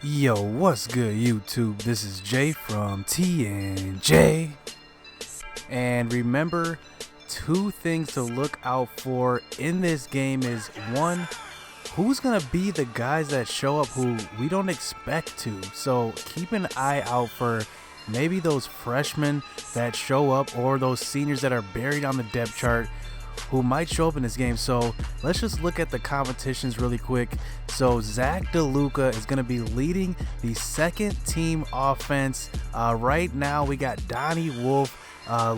Yo, what's good YouTube? This is Jay from T&J. And remember, two things to look out for in this game is one, who's going to be the guys that show up who we don't expect to. So keep an eye out for maybe those freshmen that show up or those seniors that are buried on the depth chart who might show up in this game. So let's just look at the competitions really quick. So Zach DeLuca is going to be leading the second team offense. Right now we got Donnie Wolf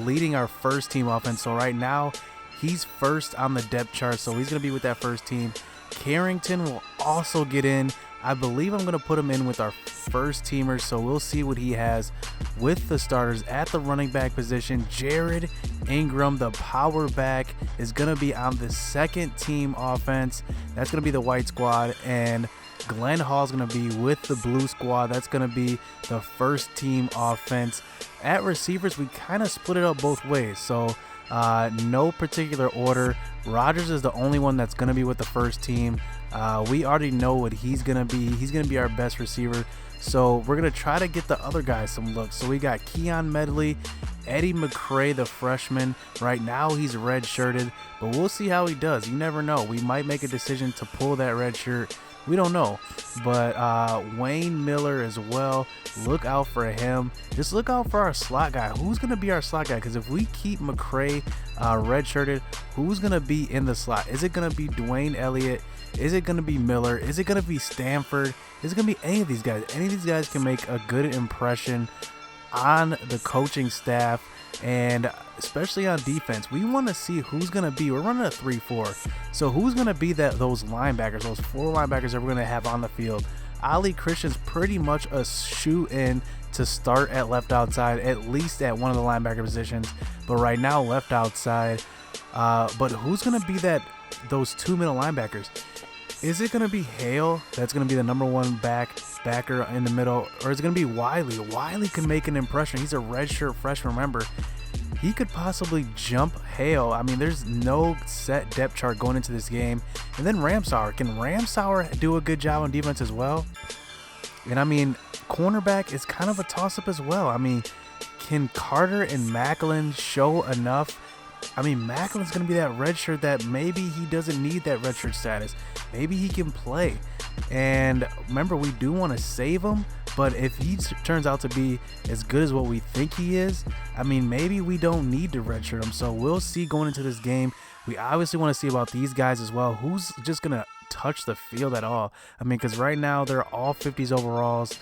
leading our first team offense. So right now he's first on the depth chart, so he's going to be with that first team. Carrington will also get in. I believe I'm going to put him in with our first teamers, so we'll see what he has with the starters. At the running back position, Jared Ingram, the power back, is going to be on the second team offense. That's going to be the white squad, and Glenn Hall is going to be with the blue squad. That's going to be the first team offense. At receivers, we kind of split it up both ways, so no particular order. Rogers is the only one that's going to be with the first team. We already know what he's going to be. He's going to be our best receiver. So we're going to try to get the other guys some looks. So we got Keon Medley, Eddie McCray, the freshman. Right now he's red-shirted, but we'll see how he does. You never know. We might make a decision to pull that red shirt. We don't know. But Wayne Miller as well. Look out for him. Just look out for our slot guy. Who's going to be our slot guy? Because if we keep McCray red-shirted, who's going to be in the slot? Is it going to be Dwayne Elliott? Is it going to be Miller? Is it going to be Stanford? Is it going to be any of these guys? Any of these guys can make a good impression on the coaching staff, and especially on defense. We want to see who's going to be. We're running a 3-4. So who's going to be those linebackers, those four linebackers that we're going to have on the field? Ali Christian's pretty much a shoe-in to start at left outside, at least at one of the linebacker positions. But right now, left outside. But who's going to be those two middle linebackers? Is it going to be Hale that's going to be the number one backer in the middle, or is it going to be Wiley? Wiley can make an impression. He's a redshirt freshman. Remember, he could possibly jump Hale. I mean, there's no set depth chart going into this game. And then Ramsauer. Can Ramsauer do a good job on defense as well? And I mean, cornerback is kind of a toss-up as well. I mean, can Carter and Macklin show enough? I mean, Macklin's going to be that red shirt that maybe he doesn't need that red shirt status. Maybe he can play. And remember, we do want to save him, but if he turns out to be as good as what we think he is, I mean, maybe we don't need to red shirt him. So we'll see going into this game. We obviously want to see about these guys as well. Who's just going to touch the field at all? I mean, because right now they're all 50s overalls.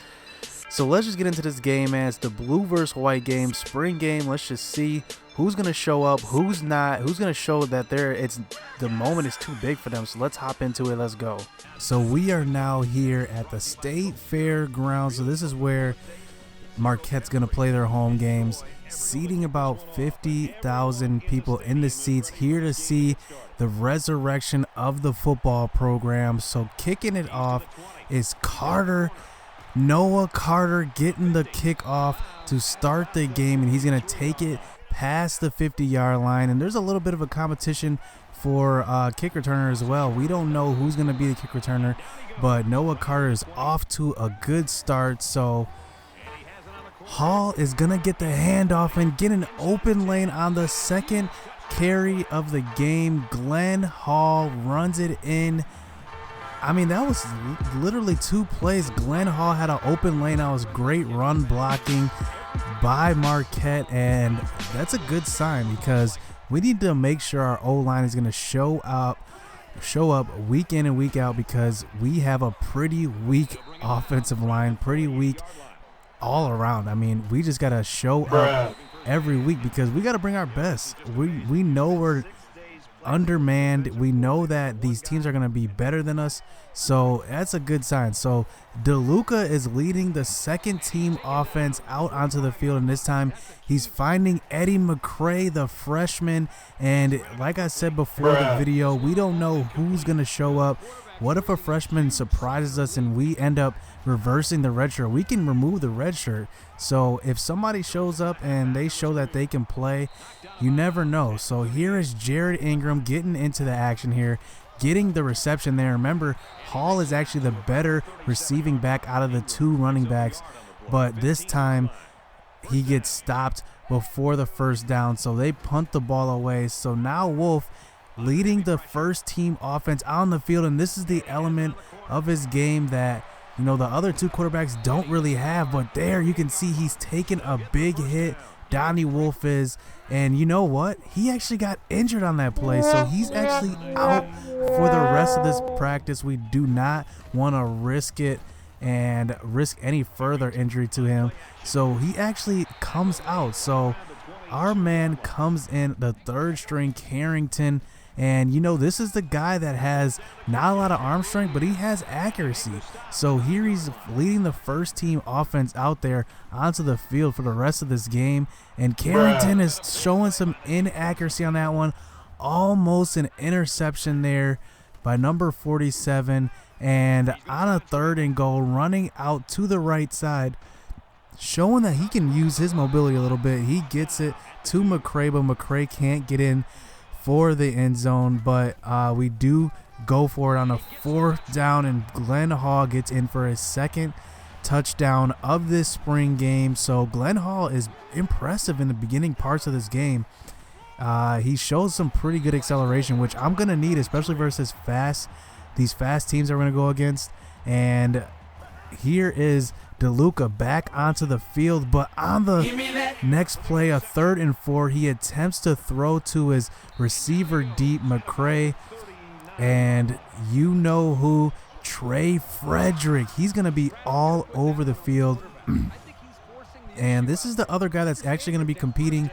So let's just get into this game, man. It's the blue versus white game, spring game. Let's just see who's going to show up, who's not, who's going to show that the moment is too big for them. So let's hop into it. Let's go. So we are now here at the State Fairgrounds. So this is where Marquette's going to play their home games, seating about 50,000 people in the seats here to see the resurrection of the football program. So kicking it off is Noah Carter getting the kickoff to start the game, and he's going to take it past the 50-yard line. And there's a little bit of a competition for kick returner as well. We don't know who's going to be the kick returner, but Noah Carter is off to a good start. So Hall is going to get the handoff and get an open lane on the second carry of the game. Glenn Hall runs it in. I mean, that was literally two plays. Glenn Hall had an open lane. That was great run blocking by Marquette, and that's a good sign because we need to make sure our O-line is going to show up week in and week out, because we have a pretty weak offensive line, pretty weak all around. I mean, we just got to show up every week because we got to bring our best. We know we're undermanned. We know that these teams are going to be better than us, so that's a good sign. So DeLuca is leading the second team offense out onto the field, and this time he's finding Eddie McCray, the freshman. And like I said before the video, we don't know who's going to show up. What if a freshman surprises us and we end up reversing the red shirt? We can remove the red shirt. So if somebody shows up and they show that they can play, you never know. So here is Jared Ingram getting into the action here. getting the reception there. Remember, Hall is actually the better receiving back out of the two running backs, but this time he gets stopped before the first down, so they punt the ball away. So now Wolf leading the first team offense on the field, and this is the element of his game that, you know, the other two quarterbacks don't really have. But there you can see he's taking a big hit, Donnie Wolf is, and you know what? He actually got injured on that play, so he's actually out for the rest of this practice. We do not want to risk it and risk any further injury to him, so he actually comes out. So our man comes in, the third string Carrington, and you know, this is the guy that has not a lot of arm strength, but he has accuracy. So here he's leading the first team offense out there onto the field for the rest of this game, and Carrington is showing some inaccuracy on that one, almost an interception there by number 47. And on a 3rd and goal, running out to the right side, showing that he can use his mobility a little bit. He gets it to McCray, but McCray can't get in for the end zone. But we do go for it on a 4th down, and Glenn Hall gets in for his 2nd touchdown of this spring game. So Glenn Hall is impressive in the beginning parts of this game. He shows some pretty good acceleration, which I'm going to need, especially versus these fast teams that we're going to go against. And here is DeLuca back onto the field, but on the next play, a 3rd and 4, he attempts to throw to his receiver deep, McCray, and you know who, Trey Frederick. He's going to be all over the field, and this is the other guy that's actually going to be competing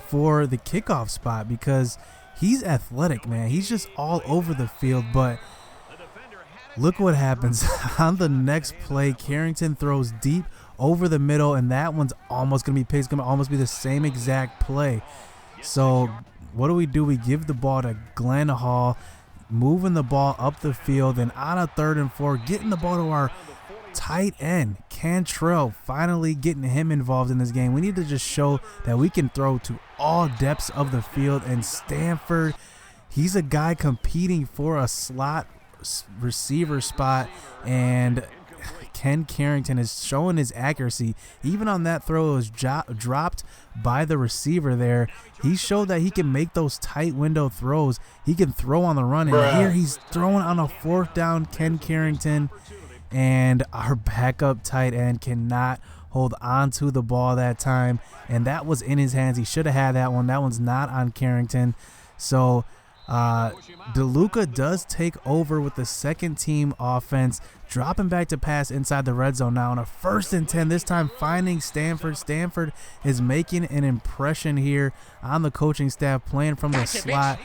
for the kickoff spot because he's athletic, man. He's just all over the field. But look what happens on the next play. Carrington throws deep over the middle, and that one's almost going to be picked. It's going to almost be the same exact play. So what do? We give the ball to Glenn Hall, moving the ball up the field, and on a 3rd and 4, getting the ball to our tight end, Cantrell, finally getting him involved in this game. We need to just show that we can throw to all depths of the field, and Stanford, he's a guy competing for a slot receiver spot, and Ken Carrington is showing his accuracy. Even on that throw, it was dropped by the receiver there. He showed that he can make those tight window throws. He can throw on the run, and here he's throwing on a 4th down, Ken Carrington, and our backup tight end cannot hold on to the ball that time, and that was in his hands. He should have had that one. That one's not on Carrington. So DeLuca does take over with the 2nd team offense, dropping back to pass inside the red zone now on a 1st and 10, this time finding Stanford. Stanford is making an impression here on the coaching staff, playing from the slot.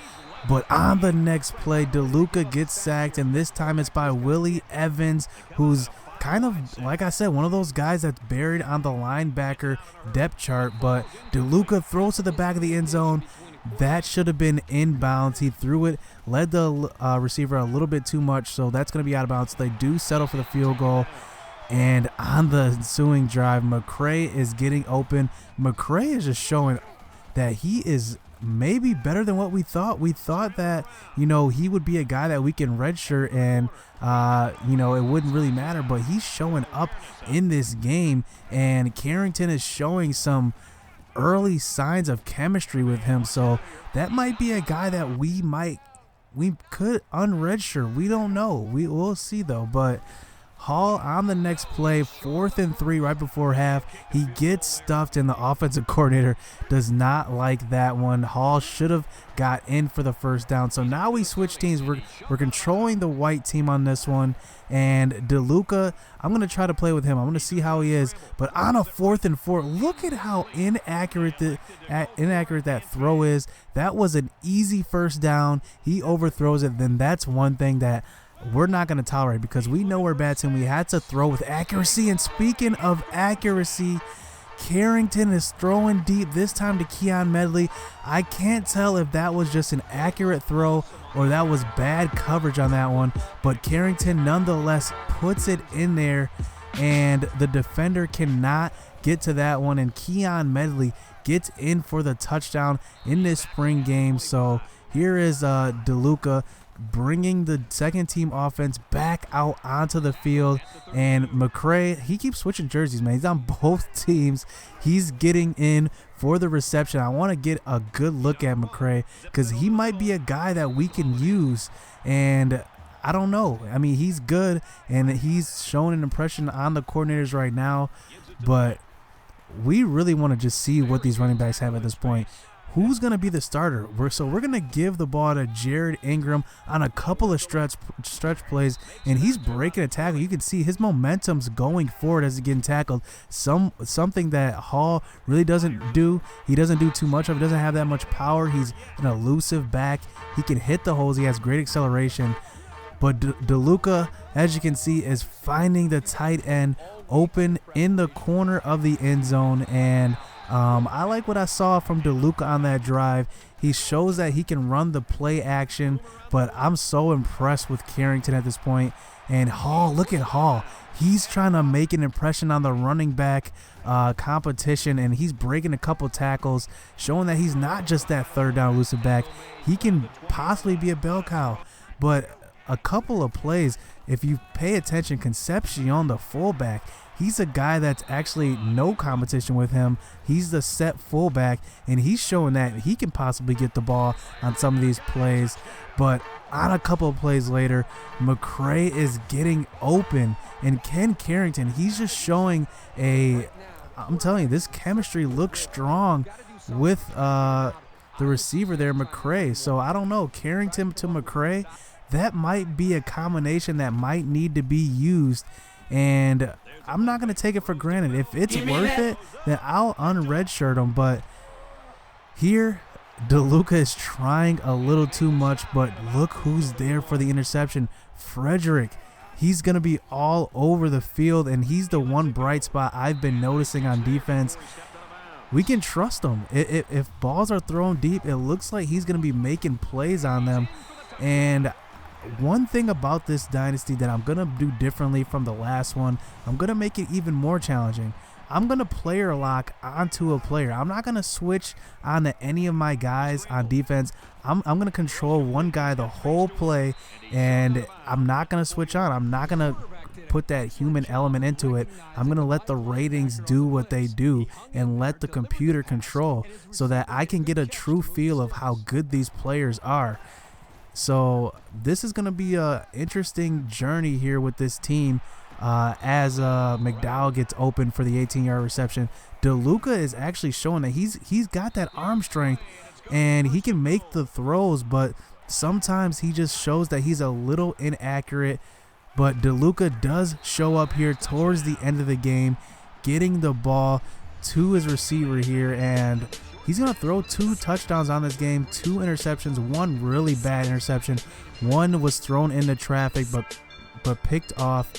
But on the next play, DeLuca gets sacked, and this time it's by Willie Evans, who's kind of, like I said, one of those guys that's buried on the linebacker depth chart. But DeLuca throws to the back of the end zone. That should have been inbounds. He threw it, led the receiver a little bit too much, so that's going to be out of bounds. They do settle for the field goal. And on the ensuing drive, McCray is getting open. McCray is just showing that he is maybe better than what we thought. We thought that, you know, he would be a guy that we can redshirt and, you know, it wouldn't really matter. But he's showing up in this game, and Carrington is showing some early signs of chemistry with him. So that might be a guy that we could unredshirt. We don't know. We'll see though. But Hall on the next play, 4th and 3 right before half. He gets stuffed, and the offensive coordinator does not like that one. Hall should have got in for the 1st down. So now we switch teams. We're controlling the white team on this one. And DeLuca, I'm going to try to play with him. I'm going to see how he is. But on a 4th and 4, look at how inaccurate that throw is. That was an easy 1st down. He overthrows it. Then that's one thing that we're not going to tolerate, because we know we're bad team. We had to throw with accuracy. And speaking of accuracy, Carrington is throwing deep, this time to Keon Medley. I can't tell if that was just an accurate throw or that was bad coverage on that one, but Carrington nonetheless puts it in there, and the defender cannot get to that one, and Keon Medley gets in for the touchdown in this spring game. So here is DeLuca bringing the second team offense back out onto the field. And McCray, he keeps switching jerseys, man. He's on both teams. He's getting in for the reception. I want to get a good look at McCray because he might be a guy that we can use. And I don't know. I mean, he's good, and he's showing an impression on the coordinators right now. But we really want to just see what these running backs have at this point. Who's going to be the starter? We're going to give the ball to Jared Ingram on a couple of stretch plays, and he's breaking a tackle. You can see his momentum's going forward as he's getting tackled. Something that Hall really doesn't do. He doesn't do too much of. He doesn't have that much power. He's an elusive back. He can hit the holes. He has great acceleration. But DeLuca, as you can see, is finding the tight end open in the corner of the end zone, and I like what I saw from DeLuca on that drive. He shows that he can run the play action, but I'm so impressed with Carrington at this point. And Hall, look at Hall. He's trying to make an impression on the running back competition, and he's breaking a couple tackles, showing that he's not just that third down elusive back. He can possibly be a bell cow. But a couple of plays, if you pay attention, Concepcion, the fullback, he's a guy that's actually no competition with him. He's the set fullback, and he's showing that he can possibly get the ball on some of these plays. But on a couple of plays later, McCray is getting open, and Ken Carrington, he's just showing I'm telling you, this chemistry looks strong with the receiver there, McCray. So I don't know, Carrington to McCray, that might be a combination that might need to be used. And I'm not going to take it for granted. If it's worth it, then I'll unredshirt him. But here, DeLuca is trying a little too much, but look who's there for the interception. Frederick. He's going to be all over the field, and he's the one bright spot I've been noticing on defense. We can trust him. If balls are thrown deep, it looks like he's going to be making plays on them. And one thing about this dynasty that I'm going to do differently from the last one, I'm going to make it even more challenging. I'm going to player lock onto a player. I'm not going to switch onto any of my guys on defense. I'm going to control one guy the whole play, and I'm not going to switch on. I'm not going to put that human element into it. I'm going to let the ratings do what they do and let the computer control so that I can get a true feel of how good these players are. So this is going to be a interesting journey here with this team as McDowell gets open for the 18-yard reception. DeLuca is actually showing that he's got that arm strength and he can make the throws, but sometimes he just shows that he's a little inaccurate. But DeLuca does show up here towards the end of the game, getting the ball to his receiver here, and he's going to throw 2 touchdowns on this game, 2 interceptions, 1 really bad interception. 1 was thrown into traffic but picked off.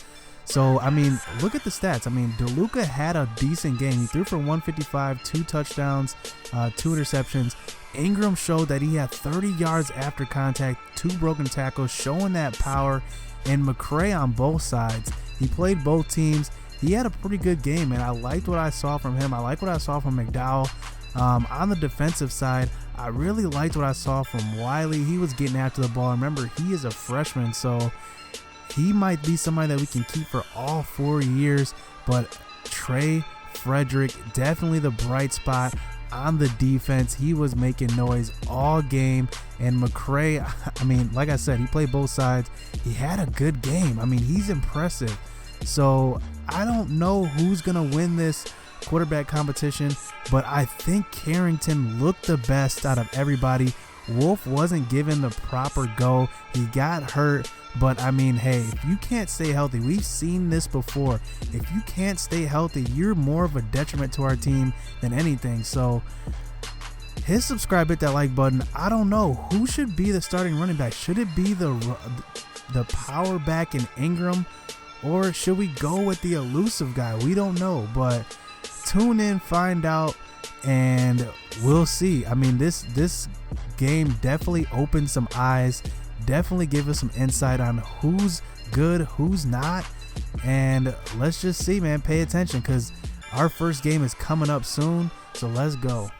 So, I mean, look at the stats. I mean, DeLuca had a decent game. He threw for 155, 2 touchdowns, 2 interceptions. Ingram showed that he had 30 yards after contact, 2 broken tackles, showing that power. And McCray on both sides. He played both teams. He had a pretty good game, and I liked what I saw from him. I liked what I saw from McDowell. On the defensive side, I really liked what I saw from Wiley. He was getting after the ball. Remember, he is a freshman, so he might be somebody that we can keep for all 4 years. But Trey Frederick, definitely the bright spot on the defense. He was making noise all game. And McCray, I mean, like I said, he played both sides. He had a good game. I mean, he's impressive. So I don't know who's going to win this quarterback competition, but I think Carrington looked the best out of everybody. Wolf wasn't given the proper go. He got hurt, but I mean, hey, if you can't stay healthy, we've seen this before. If you can't stay healthy, you're more of a detriment to our team than anything. So hit subscribe, hit that like button. I don't know who should be the starting running back. Should it be the power back in Ingram, or should we go with the elusive guy? We don't know, but tune in, find out, and we'll see. I mean, this game definitely opened some eyes, definitely give us some insight on who's good, who's not, and let's just see, man. Pay attention, because our first game is coming up soon, so let's go.